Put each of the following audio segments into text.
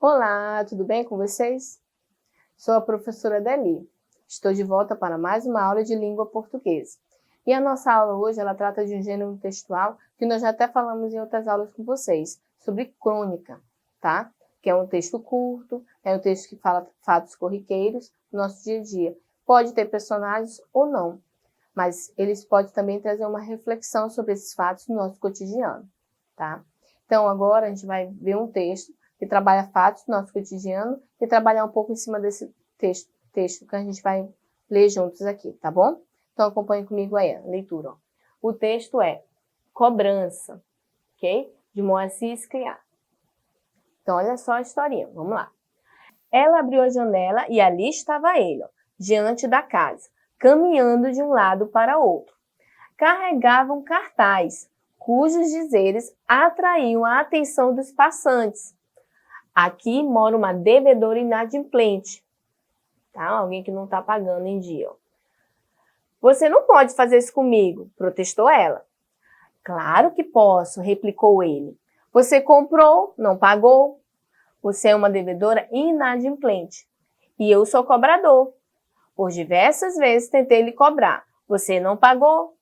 Olá, tudo bem com vocês? Sou a professora Deli. Estou de volta para mais uma aula de língua portuguesa. E a nossa aula hoje, ela trata de um gênero textual que nós já até falamos em outras aulas com vocês, sobre crônica, tá? Que é um texto curto, é um texto que fala fatos corriqueiros do nosso dia a dia. Pode ter personagens ou não, mas eles podem também trazer uma reflexão sobre esses fatos no nosso cotidiano, tá? Então, agora a gente vai ver um texto que trabalha fatos do nosso cotidiano e trabalhar um pouco em cima desse texto que a gente vai ler juntos aqui, tá bom? Então, acompanhe comigo aí a leitura. Ó. O texto é Cobrança, ok? De Moacir Escriá. Então, olha só a historinha, vamos lá. Ela abriu a janela e ali estava ele, ó, diante da casa, caminhando de um lado para outro. Carregava um cartaz, cujos dizeres atraíam a atenção dos passantes. Aqui mora uma devedora inadimplente, tá? Alguém que não está pagando em dia. Ó. Você não pode fazer isso comigo, protestou ela. Claro que posso, replicou ele. Você comprou, não pagou. Você é uma devedora inadimplente e eu sou cobrador. Por diversas vezes tentei lhe cobrar. Você não pagou.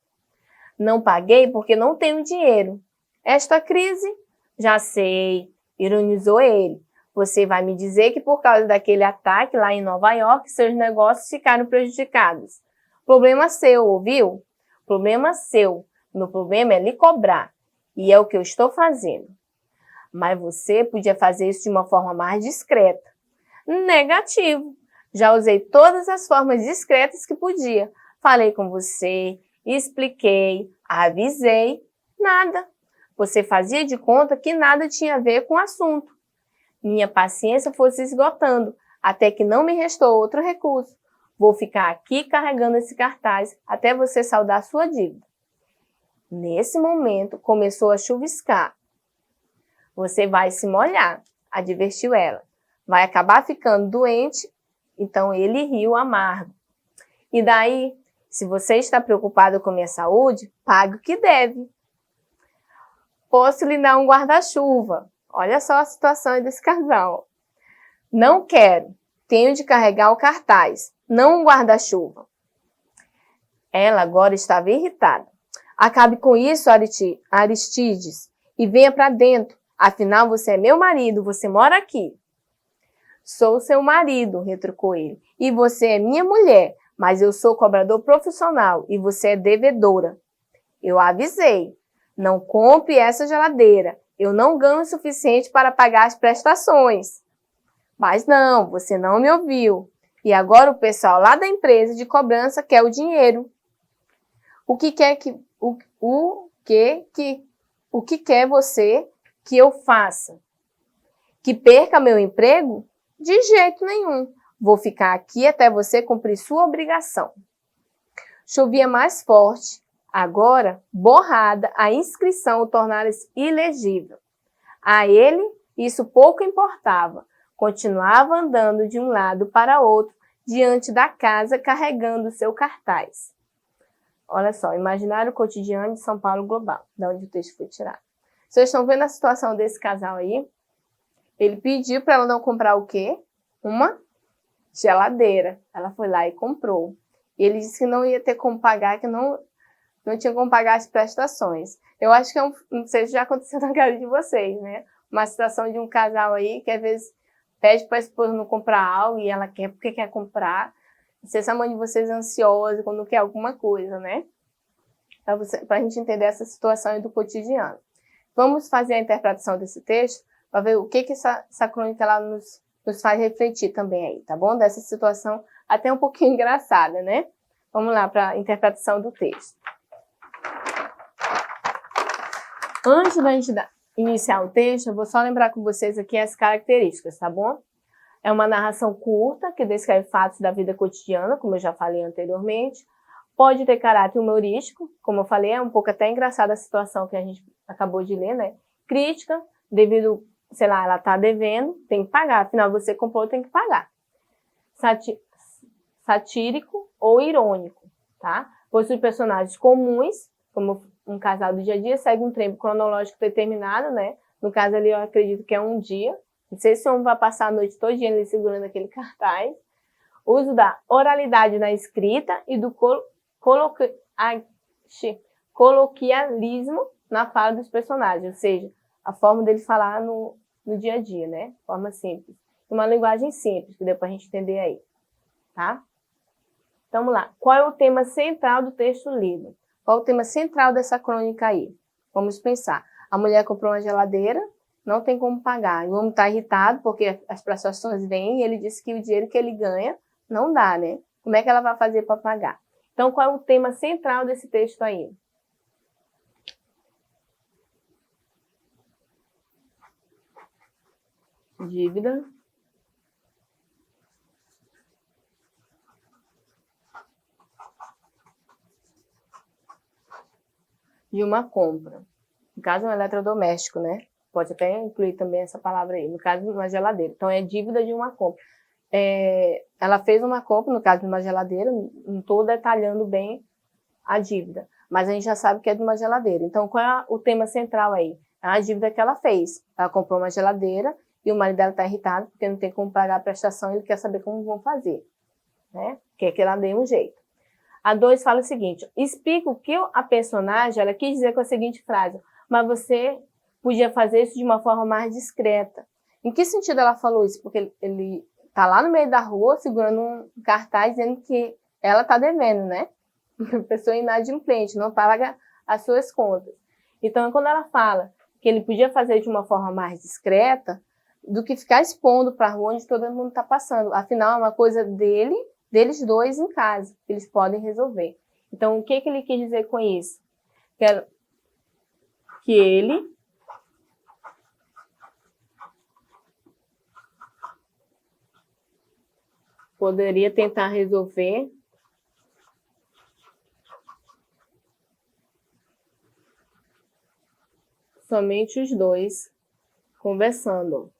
Não paguei porque não tenho dinheiro. Esta crise? Já sei, ironizou ele. Você vai me dizer que por causa daquele ataque lá em Nova York, seus negócios ficaram prejudicados. Problema seu, ouviu? Problema seu. Meu problema é lhe cobrar. E é o que eu estou fazendo. Mas você podia fazer isso de uma forma mais discreta. Negativo. Já usei todas as formas discretas que podia. Falei com você, expliquei, avisei. Nada. Você fazia de conta que nada tinha a ver com o assunto. Minha paciência foi se esgotando, até que não me restou outro recurso. Vou ficar aqui carregando esse cartaz até você saldar sua dívida. Nesse momento, começou a chuviscar. Você vai se molhar, advertiu ela. Vai acabar ficando doente. Então ele riu amargo. E daí, se você está preocupado com minha saúde, pague o que deve. Posso lhe dar um guarda-chuva. Olha só a situação desse casal. Não quero. Tenho de carregar o cartaz, não um guarda-chuva. Ela agora estava irritada. Acabe com isso, Aristides, e venha para dentro. Afinal, você é meu marido, você mora aqui. Sou seu marido, retrucou ele. E você é minha mulher, mas eu sou cobrador profissional e você é devedora. Eu avisei. Não compre essa geladeira. Eu não ganho o suficiente para pagar as prestações. Mas não, você não me ouviu. E agora o pessoal lá da empresa de cobrança quer o dinheiro. O que quer você que eu faça? Que perca meu emprego? De jeito nenhum. Vou ficar aqui até você cumprir sua obrigação. Chovia mais forte. Agora, borrada, a inscrição o tornara-se ilegível. A ele, isso pouco importava. Continuava andando de um lado para outro, diante da casa, carregando seu cartaz. Olha só, imaginário cotidiano de São Paulo global, de onde o texto foi tirado. Vocês estão vendo a situação desse casal aí? Ele pediu para ela não comprar o quê? Uma geladeira. Ela foi lá e comprou. E ele disse que não ia ter como pagar, que não tinha como pagar as prestações. Eu acho que não sei se já aconteceu na casa de vocês, né? Uma situação de um casal aí que às vezes pede para a esposa não comprar algo e ela quer porque quer comprar. Não sei se a mãe de vocês é ansiosa quando quer alguma coisa, né? Para a gente entender essa situação aí do cotidiano. Vamos fazer a interpretação desse texto para ver o que essa crônica ela nos faz refletir também aí, tá bom? Dessa situação até um pouquinho engraçada, né? Vamos lá para a interpretação do texto. Antes da gente iniciar o texto, eu vou só lembrar com vocês aqui as características, tá bom? É uma narração curta, que descreve fatos da vida cotidiana, como eu já falei anteriormente. Pode ter caráter humorístico, como eu falei, é um pouco até engraçada a situação que a gente acabou de ler, né? Crítica, devido, sei lá, ela tá devendo, tem que pagar. Afinal, você comprou, tem que pagar. Satírico ou irônico, tá? Possui personagens comuns, como um casal do dia a dia, segue um tempo cronológico determinado, né? No caso ali, eu acredito que é um dia, Não sei se o homem vai passar a noite todinha ali segurando aquele cartaz. Uso da oralidade na escrita e do coloquialismo na fala dos personagens, ou seja, a forma dele falar no dia a dia, né? Forma simples. Uma linguagem simples, que deu para a gente entender aí, tá? Então, vamos lá. Qual é o tema central do texto lido? Qual é o tema central dessa crônica aí? Vamos pensar. A mulher comprou uma geladeira, não tem como pagar. O homem está irritado porque as prestações vêm e ele disse que o dinheiro que ele ganha não dá, né? Como é que ela vai fazer para pagar? Então, qual é o tema central desse texto aí? Dívida de uma compra. No caso, um eletrodoméstico, né? Pode até incluir também essa palavra aí. No caso, uma geladeira. Então, é dívida de uma compra. Ela fez uma compra, no caso de uma geladeira, não estou detalhando bem a dívida, mas a gente já sabe que é de uma geladeira. Então, qual é o tema central aí? É a dívida que ela fez. Ela comprou uma geladeira e o marido dela está irritado porque não tem como pagar a prestação e ele quer saber como vão fazer, né? Quer que ela dê um jeito. A 2 fala o seguinte: explica o que a personagem ela quis dizer com a seguinte frase: mas você podia fazer isso de uma forma mais discreta. Em que sentido ela falou isso? Porque ele está lá no meio da rua segurando um cartaz dizendo que ela está devendo, né? Pessoa inadimplente, não paga as suas contas. Então, quando ela fala que ele podia fazer de uma forma mais discreta, do que ficar expondo para a rua onde todo mundo está passando. Afinal, é uma coisa deles dois em casa, que eles podem resolver. Então, o que ele quis dizer com isso? Que ele poderia tentar resolver somente os dois conversando,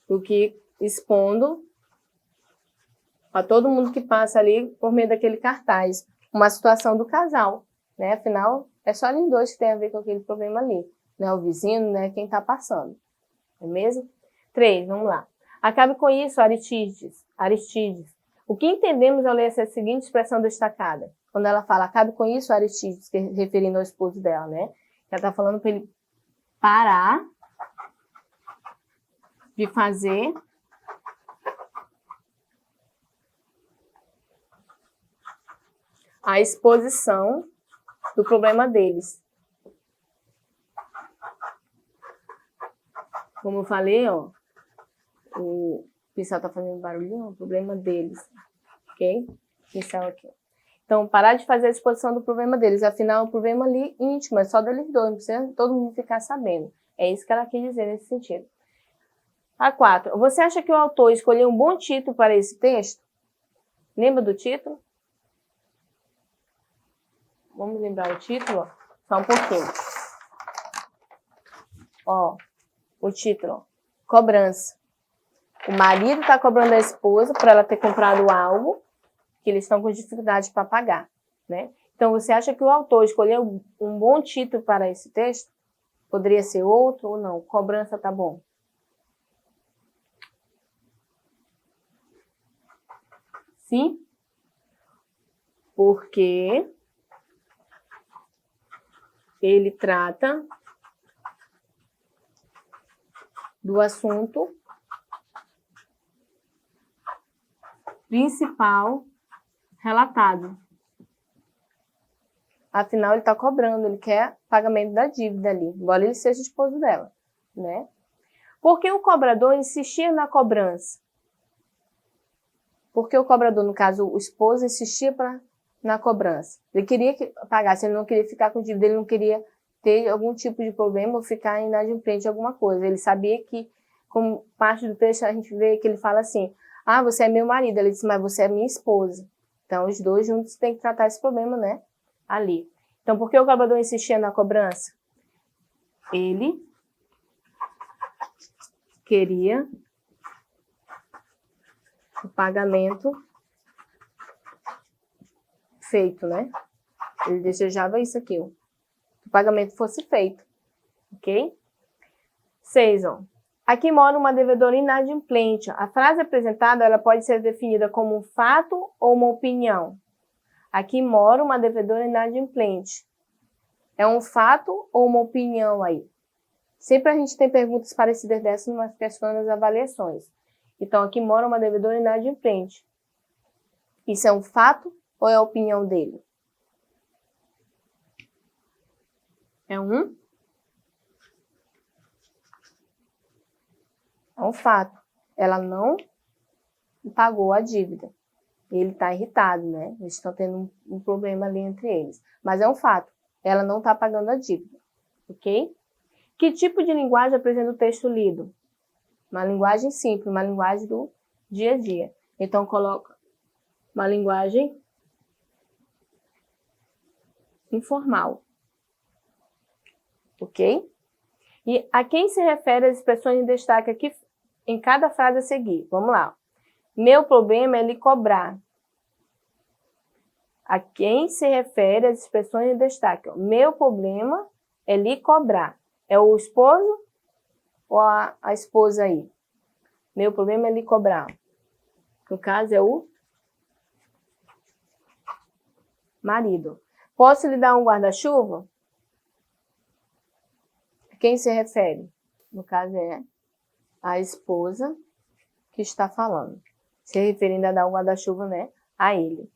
do que expondo a todo mundo que passa ali por meio daquele cartaz, uma situação do casal, né? Afinal, é só eles dois que tem a ver com aquele problema ali, né? O vizinho, né? Quem está passando, não é mesmo? 3, vamos lá. Acabe com isso, Aristides. O que entendemos ao ler essa seguinte expressão destacada? Quando ela fala, acabe com isso, Aristides, referindo ao esposo dela, né? Ela está falando para ele parar de fazer a exposição do problema deles. Como eu falei, ó, o pincel tá fazendo barulhinho, o problema deles, ok? Pincel aqui. Então, parar de fazer a exposição do problema deles. Afinal, é um problema ali íntimo, é só deles dois, não precisa todo mundo ficar sabendo. É isso que ela quis dizer nesse sentido. A 4. Você acha que o autor escolheu um bom título para esse texto? Lembra do título? Vamos lembrar o título? Ó. Só um pouquinho. Ó, o título. Ó. Cobrança. O marido está cobrando a esposa por ela ter comprado algo que eles estão com dificuldade para pagar, né? Então, você acha que o autor escolheu um bom título para esse texto? Poderia ser outro ou não? Cobrança tá bom. Sim? Porque ele trata do assunto principal relatado. Afinal, ele está cobrando, ele quer pagamento da dívida ali, embora ele seja esposo dela, né? Por que o cobrador insistia na cobrança? Porque o cobrador, no caso, o esposo, insistia na cobrança. Ele queria que pagasse, ele não queria ficar com dívida, ele não queria ter algum tipo de problema ou ficar inadimplente de alguma coisa. Ele sabia que, como parte do texto, a gente vê que ele fala assim, ah, você é meu marido. Ele disse, mas você é minha esposa. Então, os dois juntos têm que tratar esse problema, né? Ali. Então, por que o cobrador insistia na cobrança? Ele queria o pagamento feito, né? Ele desejava isso aqui, ó. Que o pagamento fosse feito, ok? 6, ó. Aqui mora uma devedora inadimplente. A frase apresentada ela pode ser definida como um fato ou uma opinião. Aqui mora uma devedora inadimplente. É um fato ou uma opinião aí? Sempre a gente tem perguntas parecidas dessas nas questões das avaliações. Então, aqui mora uma devedora inadimplente. Isso é um fato ou é a opinião dele? É um fato. Ela não pagou a dívida. Ele está irritado, né? Eles estão tendo um problema ali entre eles. Mas é um fato. Ela não está pagando a dívida. Ok? Que tipo de linguagem apresenta o texto lido? Uma linguagem simples, uma linguagem do dia a dia. Então, coloca uma linguagem informal. Ok? E a quem se refere as expressões em destaque aqui em cada frase a seguir? Vamos lá. Meu problema é lhe cobrar. A quem se refere as expressões em destaque? Meu problema é lhe cobrar. É o esposo ou a esposa aí? Meu problema é lhe cobrar. No caso, é o marido. Posso lhe dar um guarda-chuva? A quem se refere? No caso, é a esposa que está falando. Se referindo a dar um guarda-chuva, né, a ele.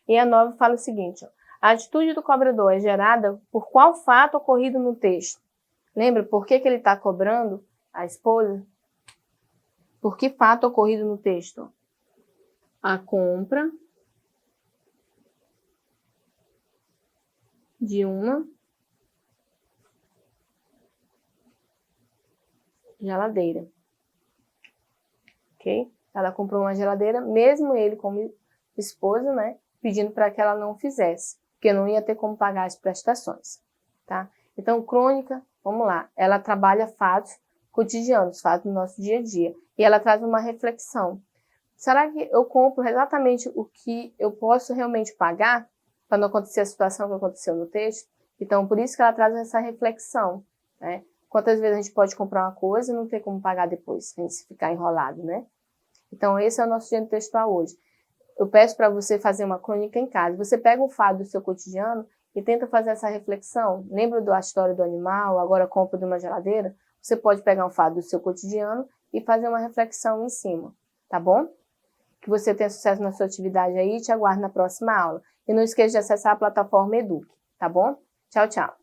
E a 9 fala o seguinte, ó, a atitude do cobrador é gerada por qual fato ocorrido no texto? Lembra por que ele está cobrando a esposa? Por que fato ocorrido no texto? A compra de uma geladeira. Ok? Ela comprou uma geladeira, mesmo ele como esposa, né, pedindo para que ela não fizesse, porque não ia ter como pagar as prestações, tá? Então, crônica, vamos lá, ela trabalha fatos cotidianos, fatos do nosso dia a dia, e ela traz uma reflexão. Será que eu compro exatamente o que eu posso realmente pagar para não acontecer a situação que aconteceu no texto? Então, por isso que ela traz essa reflexão, né? Quantas vezes a gente pode comprar uma coisa e não ter como pagar depois, se a gente ficar enrolado, né? Então, esse é o nosso gênero textual hoje. Eu peço para você fazer uma crônica em casa. Você pega um fato do seu cotidiano e tenta fazer essa reflexão. Lembra da história do animal, agora compra de uma geladeira? Você pode pegar um fato do seu cotidiano e fazer uma reflexão em cima, tá bom? Que você tenha sucesso na sua atividade aí e te aguardo na próxima aula. E não esqueça de acessar a plataforma Eduque, tá bom? Tchau, tchau.